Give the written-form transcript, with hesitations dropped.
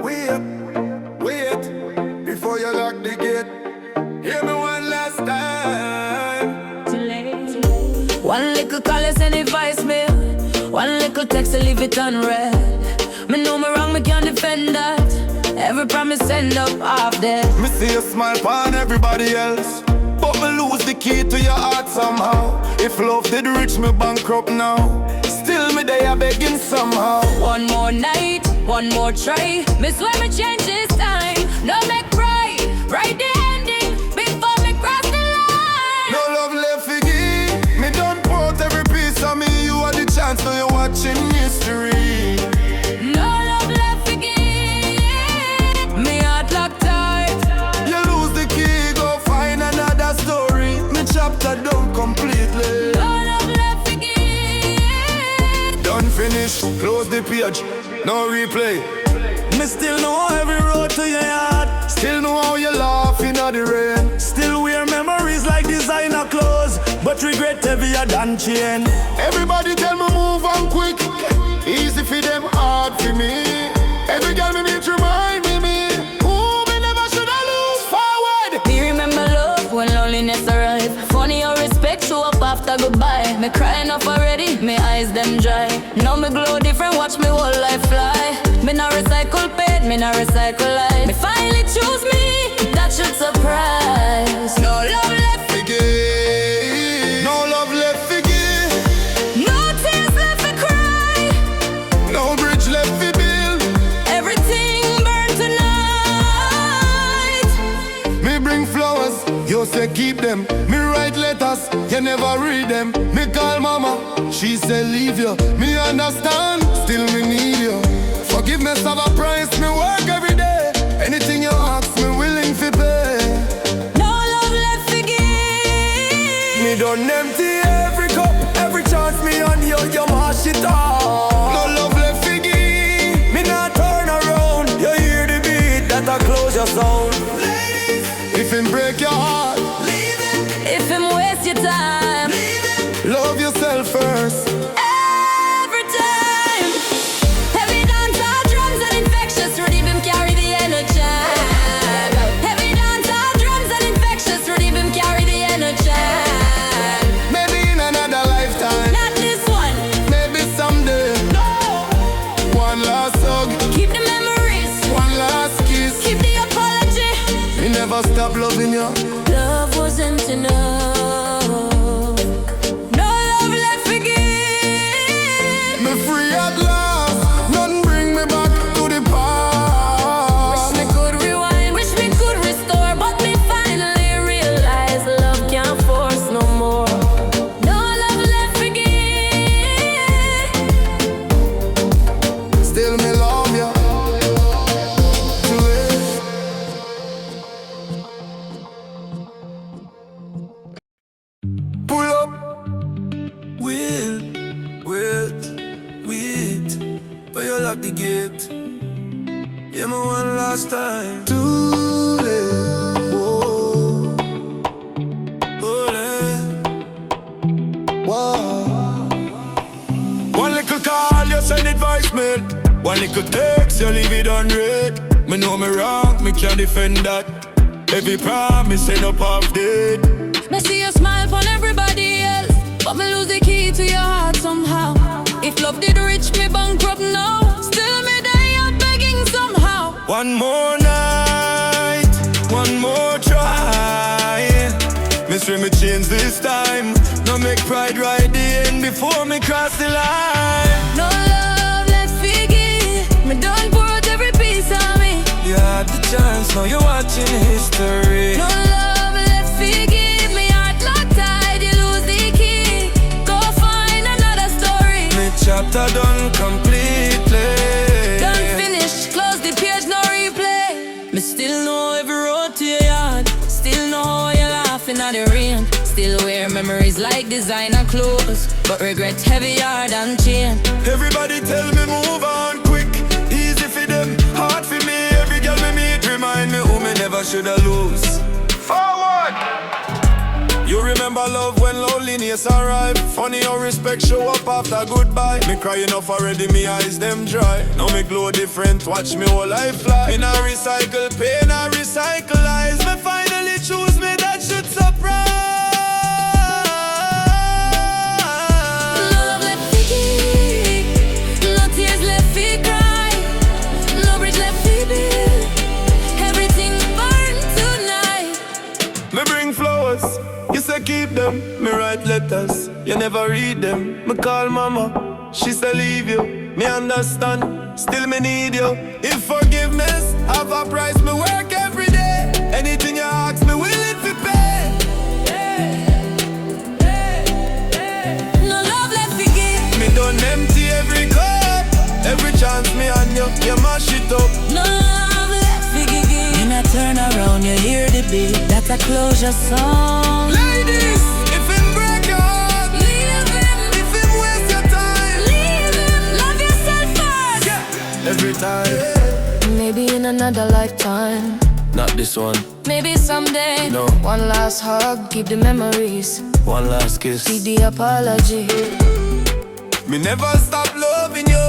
Wait, before you lock the gate. Hear me one last time. Too late. One little call is any voicemail. One little text to leave it unread. Me know me wrong, me can't defend that. Every promise end up off there. Me see a smile upon everybody else, but me lose the key to your heart somehow. If love did reach me bankrupt now, still me there begging somehow. One more night, one more try. Me swear me change this time. No make cry, right the ending before me cross the line. No love left fi give. Me done pour out every piece of me. You had the chance, now you're watching history. No love left fi give. Me heart locked tight. You lose the key, go find another story. Me chapter done completely. No love left fi give. Done finish, close the page, no replay. Me still know every road to your heart. Still know how you laugh in the rain. Still wear memories like designer clothes, but regret heavier than chain. Everybody tell me move on quick. Easy for them, hard for me. Every girl me meet remind me who me never shoulda lose. Forward. Me remember love when loneliness arrive. Funny how respect show up after goodbye. Me crying up already, me eyes them dry. Now me glow different, watch me whole life fly. Me not recycle pain, me not recycle life. Me finally choose me, that should surprise. No love left fi give. No love left fi give. no tears left to cry. No bridge left fi build. Everything burned tonight. Me bring flowers, you say keep them. Me write letters, you never read them. Me call mama, she say leave you. Me understand, still me need you. Forgiveness have a price, me work every day. Anything you ask, me willing to pay. No love left to give. Me done empty every cup, every chance me on you, you mash it all. No love left to give. Me not turn around, you hear the beat that I close your sound. Ladies, if him break your heart, leave him. If him waste your time, Leave him. Love yourself first. every time. Heavy dancehall drums and infectious rhythm him carry the energy. Heavy dancehall drums and infectious rhythm him carry the energy. Maybe in another lifetime, Not this one, maybe someday. no. One last hug, Keep the memories, one last kiss. keep the apology. Me never stop loving you. Love wasn't enough. No love left to give. Me free at last. Nothing bring me back to the Wish past. me could rewind, wish me could restore, but me finally realize love can't force no more. No love left to give. Still me love you. Pull up. Wait. But you lock the gate. Yeah, me one last time. Too late. Wow. One little call, you send it voicemail. One little text, you leave it unread. Me know me wrong, me can't defend that. Every promise end up half dead. Me see you smile on everybody else, but me lose the key to your heart somehow. If love did reach me bankrupt now, still me there begging somehow. One more night, one more try. Me swear me change this time. No make pride right the end before me cross the line. No love left fi give. Me done pour out every piece of me. You had the chance, now you're watching history. No love left fi give. Me heart locked tight, you lose the key. Go find another story. Me chapter done completely. Done finish, close the page, no replay. Me still know every road to your yard. Still know how you laughing at the rain. Still wear memories like designer clothes, but regret heavier than chain. Everybody tell me move on quick. Easy for them, hard for me. Every girl me meet remind me who me never shoulda lose. Forward. You remember love when loneliness yes arrive. Funny how respect show up after goodbye. Me cry enough already, me eyes them dry. Now me glow different, watch me whole life fly. Me not recycle pain, I recycle eyes. Me finally choose me, that should surprise. Love left fi gi, no tears left fi cry, no bridge left fi build, everything burn tonight. Me bring flowers, you say keep them. Me write letters, you never read them. Me call mama, she say leave you. Me understand, still me need you. If forgiveness have a price, me work every day. Anything you ask me, willing to pay. No love left fi give. Me done empty every cup. Every chance me and you mash it up. No love left fi gi. When I turn around, you hear the beat. That's a closure song. Ladies, if him break your heart, Leave him, if him waste your time, leave him. Love yourself first. yeah, every time. Maybe in another lifetime, Not this one, maybe someday. No. One last hug, keep the memories, one last kiss. keep the apology. Me never stop loving you.